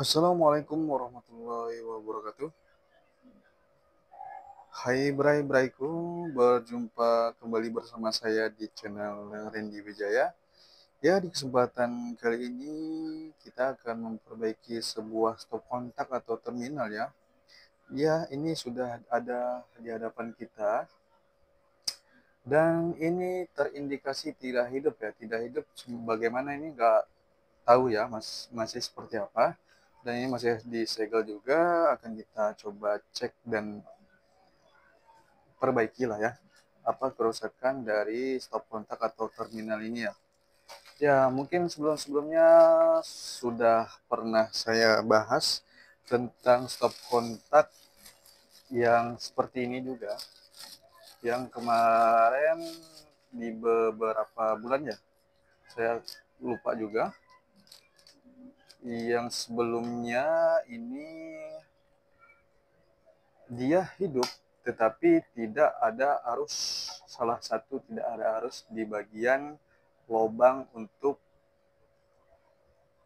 Assalamualaikum warahmatullahi wabarakatuh. Hai Bray-Brayku, berjumpa kembali bersama saya di channel Randy Wijaya. Ya, di kesempatan kali ini kita akan memperbaiki sebuah stop kontak atau terminal ya. Ya, ini sudah ada di hadapan kita dan ini terindikasi tidak hidup ya. Tidak hidup bagaimana ini nggak tahu ya, masih seperti apa. Dan ini masih disegel juga, akan kita coba cek dan perbaikilah ya apa kerusakan dari stop kontak atau terminal ini ya. Ya, mungkin sebelum-sebelumnya sudah pernah saya bahas tentang stop kontak yang seperti ini juga, yang kemarin di beberapa bulan ya, saya lupa juga. Yang sebelumnya ini dia hidup tetapi tidak ada arus, salah satu tidak ada arus di bagian lubang untuk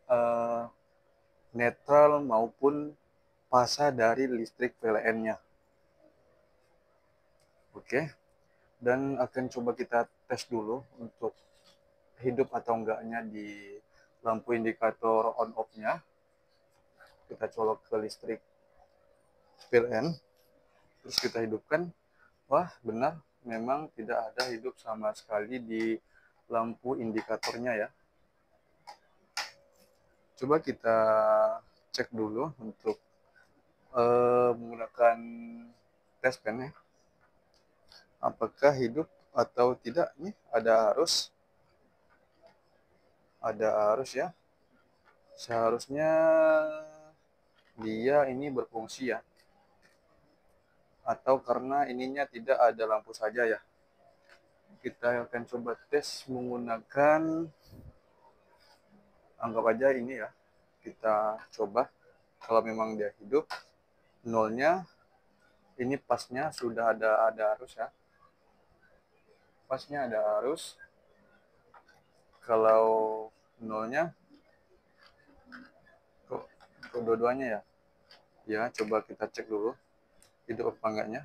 uh, netral maupun pasa dari listrik PLN-nya. Oke, dan akan coba kita tes dulu untuk hidup atau enggaknya di lampu indikator on off-nya. Kita colok ke listrik PLN, terus kita hidupkan. Wah, benar, memang tidak ada hidup sama sekali di lampu indikatornya ya. Coba kita cek dulu untuk menggunakan test pen ya. Apakah hidup atau tidak? Nih ada arus ya. Seharusnya dia ini berfungsi ya. Atau karena ininya tidak ada lampu saja ya. Kita akan coba tes menggunakan, anggap aja ini ya. Kita coba kalau memang dia hidup, nolnya ini pasnya sudah ada arus ya. Pasnya ada arus. Kalau nolnya kedua-duanya ya. Ya, coba kita cek dulu hidup apa enggaknya.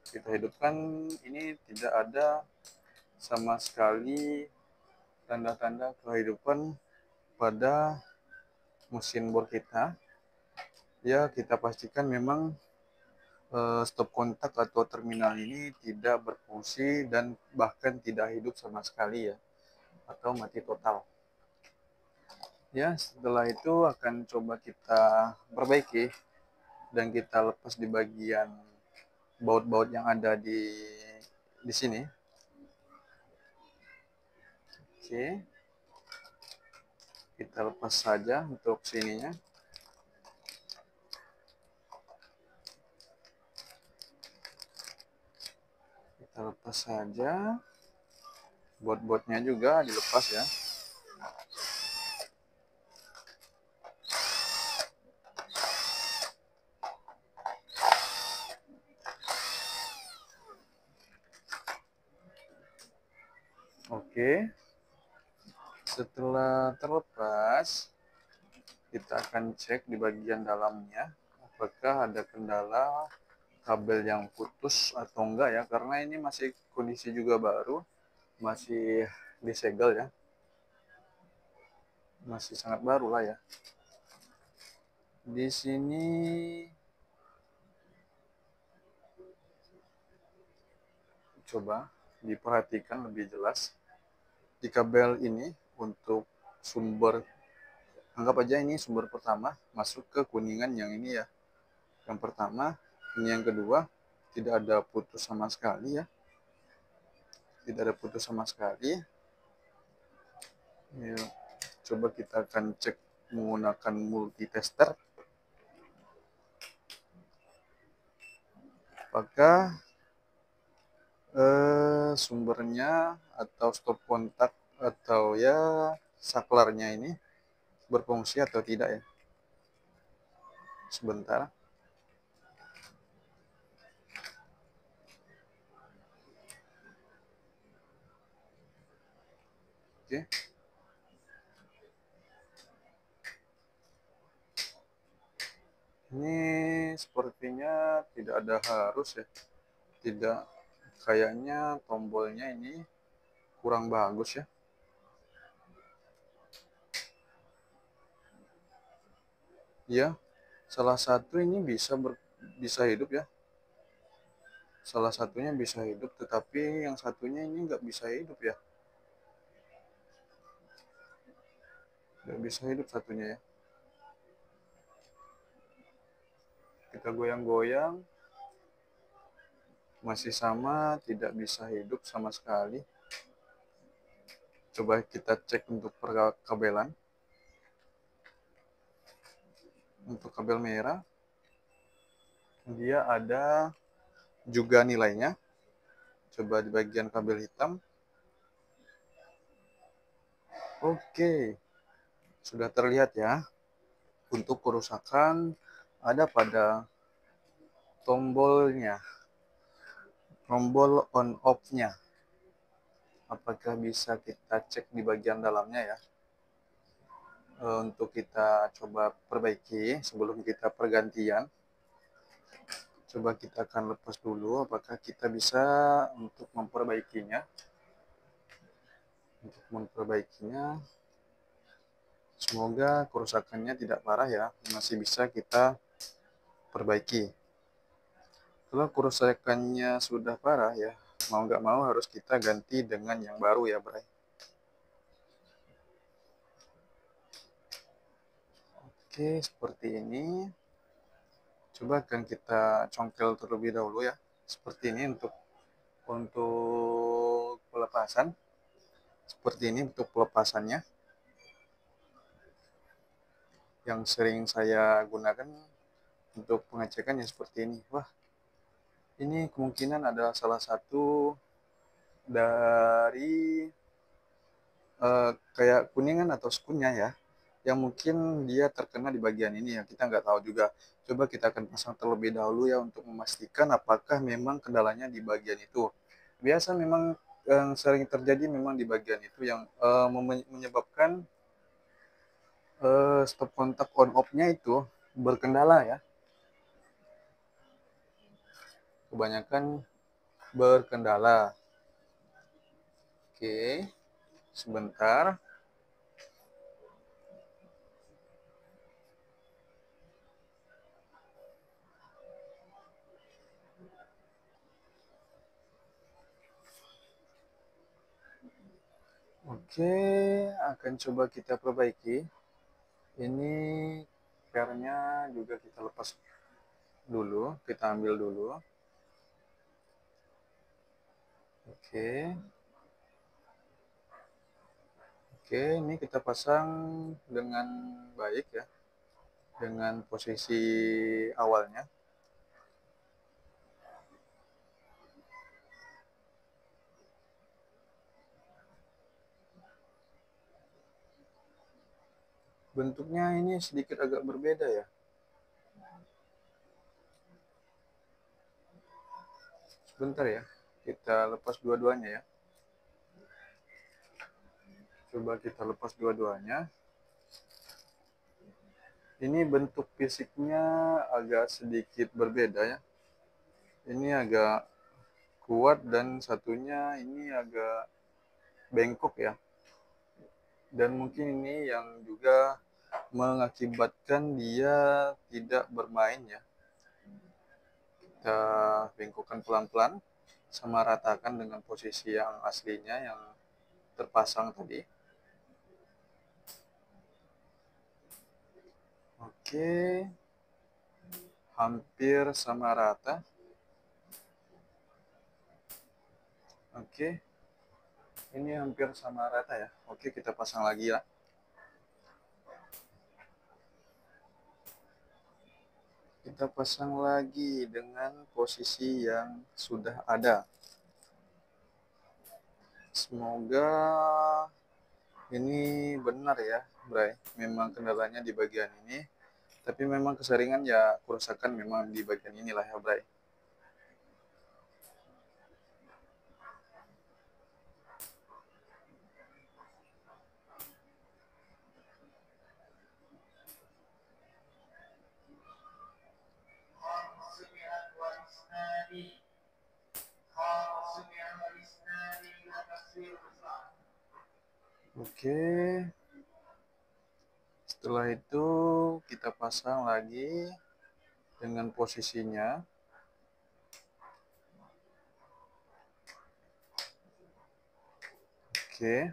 Kita hidupkan, ini tidak ada sama sekali tanda-tanda kehidupan pada mesin bor kita. Ya, kita pastikan memang stop kontak atau terminal ini tidak berfungsi dan bahkan tidak hidup sama sekali ya, atau mati total. Ya, setelah itu akan coba kita perbaiki dan kita lepas di bagian baut-baut yang ada di sini. Oke, kita lepas saja untuk sininya. Kita lepas saja, baut-bautnya juga dilepas ya. Oke, setelah terlepas, kita akan cek di bagian dalamnya apakah ada kendala kabel yang putus atau enggak ya, karena ini masih kondisi juga baru, masih disegel ya, masih sangat baru lah ya. Di sini coba diperhatikan lebih jelas di kabel ini untuk sumber, anggap aja ini sumber pertama masuk ke kuningan yang ini ya, yang pertama. Ini yang kedua, tidak ada putus sama sekali ya, tidak ada putus sama sekali. Ya, coba kita akan cek menggunakan multitester apakah sumbernya atau stop kontak atau ya saklarnya ini berfungsi atau tidak ya. Sebentar. Oke. Ini sepertinya tidak ada harus ya. Tidak, kayaknya tombolnya ini kurang bagus ya. Ya, salah satu ini bisa hidup ya. Salah satunya bisa hidup, tetapi yang satunya ini nggak bisa hidup ya. Nggak bisa hidup satunya ya. Kita goyang-goyang, masih sama, tidak bisa hidup sama sekali. Coba kita cek untuk perkabelan. Untuk kabel merah, dia ada juga nilainya. Coba di bagian kabel hitam. Oke, sudah terlihat ya. Untuk kerusakan ada pada tombolnya, tombol on off-nya. Apakah bisa kita cek di bagian dalamnya ya? Untuk kita coba perbaiki sebelum kita pergantian. Coba kita akan lepas dulu, apakah kita bisa untuk memperbaikinya. Untuk memperbaikinya, semoga kerusakannya tidak parah ya, masih bisa kita perbaiki. Kalau kerusakannya sudah parah ya, mau nggak mau harus kita ganti dengan yang baru ya, Bray. Oke, seperti ini. Coba akan kita congkel terlebih dahulu ya. Seperti ini untuk pelepasan. Seperti ini untuk pelepasannya. Yang sering saya gunakan untuk pengecekan ya seperti ini. Wah, ini kemungkinan adalah salah satu dari kayak kuningan atau sekunya ya, yang mungkin dia terkena di bagian ini ya, kita nggak tahu juga. Coba kita akan pasang terlebih dahulu ya untuk memastikan apakah memang kendalanya di bagian itu. Biasa memang yang sering terjadi memang di bagian itu yang menyebabkan stop kontak on off-nya itu berkendala ya. Kebanyakan berkendala. Oke, sebentar. Oke, akan coba kita perbaiki. Ini pernya juga kita lepas dulu, kita ambil dulu. Oke. Oke, ini kita pasang dengan baik ya, dengan posisi awalnya. Bentuknya ini sedikit agak berbeda ya. Sebentar ya, kita lepas dua-duanya ya. Coba kita lepas dua-duanya. Ini bentuk fisiknya agak sedikit berbeda ya. Ini agak kuat dan satunya ini agak bengkok ya. Dan mungkin ini yang juga mengakibatkan dia tidak bermain ya. Kita bengkokkan pelan-pelan sama ratakan dengan posisi yang aslinya yang terpasang tadi. Oke, hampir sama rata. Oke, ini hampir sama rata ya. Oke, kita pasang lagi ya. Kita pasang lagi dengan posisi yang sudah ada. Semoga ini benar ya, Bray. Memang kendalanya di bagian ini. Tapi memang keseringan ya kerusakan memang di bagian inilah ya, Bray. Oke, setelah itu kita pasang lagi dengan posisinya. Oke,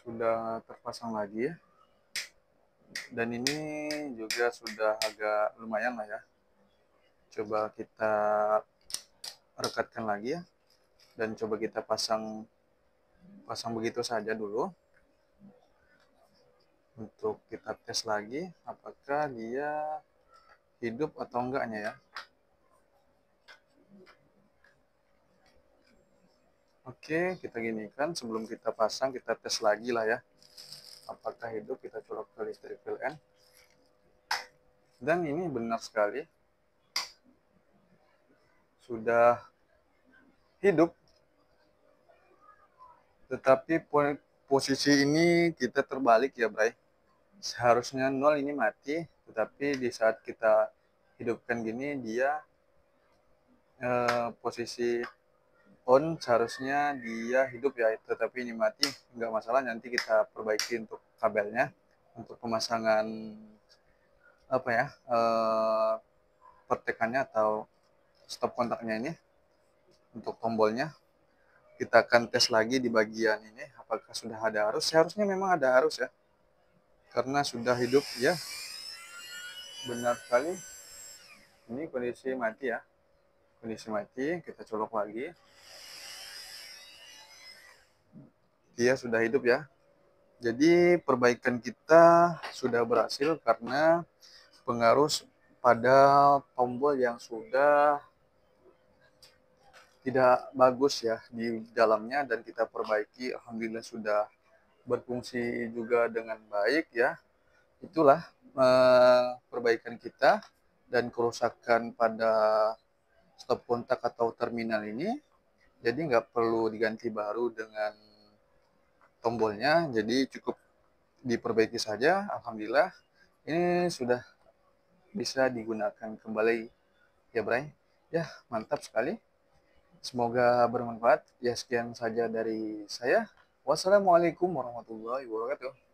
sudah terpasang lagi ya. Dan ini juga sudah agak lumayan lah ya. Coba kita rekatkan lagi ya. Dan coba kita pasang begitu saja dulu. Untuk kita tes lagi apakah dia hidup atau enggaknya ya. Oke, kita ginikan sebelum kita pasang kita tes lagi lah ya. Apakah hidup, kita colok ke listrik PLN. Dan ini benar sekali sudah hidup. Tetapi posisi ini kita terbalik ya, Bray. Seharusnya 0 ini mati, tetapi di saat kita hidupkan gini dia posisi on, seharusnya dia hidup ya, tetapi ini mati. Nggak masalah, nanti kita perbaiki untuk kabelnya, untuk pemasangan apa ya, pertekannya atau stop kontaknya ini. Untuk tombolnya kita akan tes lagi di bagian ini apakah sudah ada arus. Seharusnya memang ada arus ya, karena sudah hidup ya. Benar sekali, ini kondisi mati ya, kondisi mati. Kita colok lagi, dia sudah hidup ya. Jadi perbaikan kita sudah berhasil karena pengaruh pada tombol yang sudah tidak bagus ya di dalamnya, dan kita perbaiki. Alhamdulillah sudah berfungsi juga dengan baik ya. Itulah perbaikan kita dan kerusakan pada stop kontak atau terminal ini. Jadi nggak perlu diganti baru dengan tombolnya, jadi cukup diperbaiki saja. Alhamdulillah ini sudah bisa digunakan kembali ya, Bray. Ya, mantap sekali. Semoga bermanfaat. Ya, sekian saja dari saya. Wassalamualaikum warahmatullahi wabarakatuh.